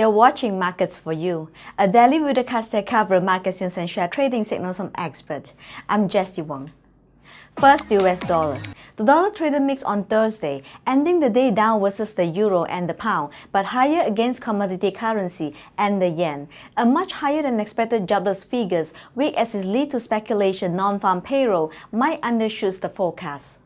You're watching Markets for You, a daily videocast that covers market news and share trading signals from experts. I'm Jessie Wong. First, US dollar. The dollar traded mixed on Thursday, ending the day down versus the euro and the pound, but higher against commodity currency and the yen. A much higher than expected jobless figures, weak as it leads to speculation non-farm payroll might undershoot the forecast.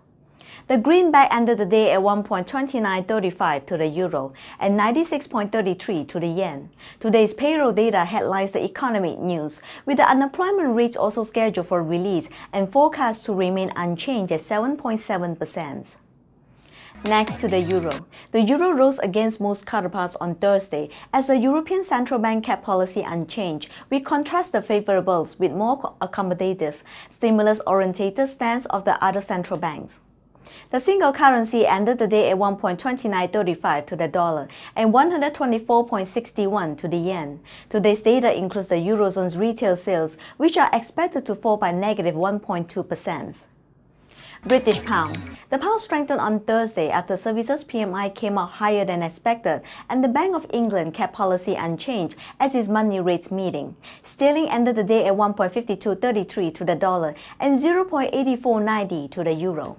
The greenback ended the day at 1.2935 to the euro and 96.33 to the yen. Today's payroll data headlines the economic news, with the unemployment rate also scheduled for release and forecast to remain unchanged at 7.7%. Next to the euro. The euro rose against most counterparts on Thursday as the European Central Bank kept policy unchanged, which contrasted favorables with more accommodative, stimulus-oriented stance of the other central banks. The single currency ended the day at 1.2935 to the dollar and 124.61 to the yen. Today's data includes the Eurozone's retail sales, which are expected to fall by negative 1.2%. British pound. The pound strengthened on Thursday after services PMI came out higher than expected and the Bank of England kept policy unchanged at its money rates meeting. Sterling ended the day at 1.5233 to the dollar and 0.8490 to the euro.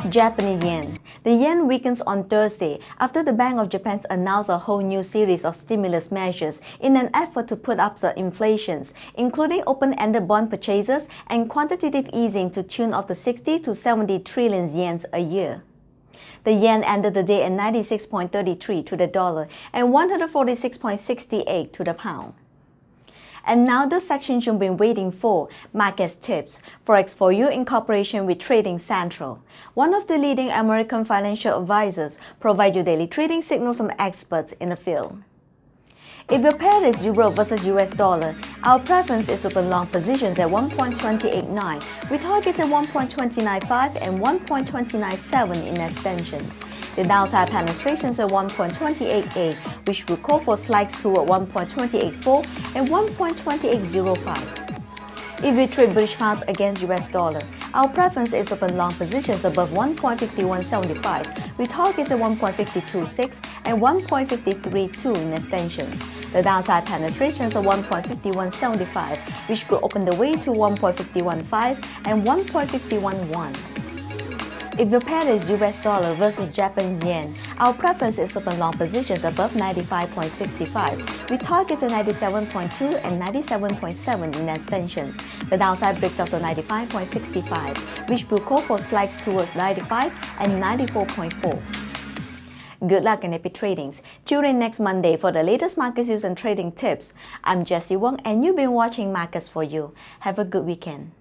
Japanese yen. The yen weakens on Thursday after the Bank of Japan announced a whole new series of stimulus measures in an effort to put up the inflations, including open-ended bond purchases and quantitative easing to tune of the 60 to 70 trillion yen a year. The yen ended the day at 96.33 to the dollar and 146.68 to the pound. And now the section you've been waiting for, Markets Tips, Forex4you in cooperation with Trading Central. One of the leading American financial advisors provide you daily trading signals from experts in the field. If your pair is Euro versus US dollar, our preference is open long positions at 1.289, with targets at 1.295 and 1.297 in extensions. The downside penetrations are 1.28a, which will call for slides toward 1.284 and 1.2805. If we trade British pounds against US dollar, our preference is open long positions above 1.5175, with targets at 1.526 and 1.532 in extensions. The downside penetrations are 1.5175, which will open the way to 1.515 and 1.511. If your pair is US dollar versus Japanese yen, our preference is open long positions above 95.65, with targets at 97.2 and 97.7 in extensions. The downside breaks up to 95.65, which will call for slides towards 95 and 94.4. Good luck and happy tradings. Tune in next Monday for the latest market news and trading tips. I'm Jessie Wong and you've been watching Markets for You. Have a good weekend.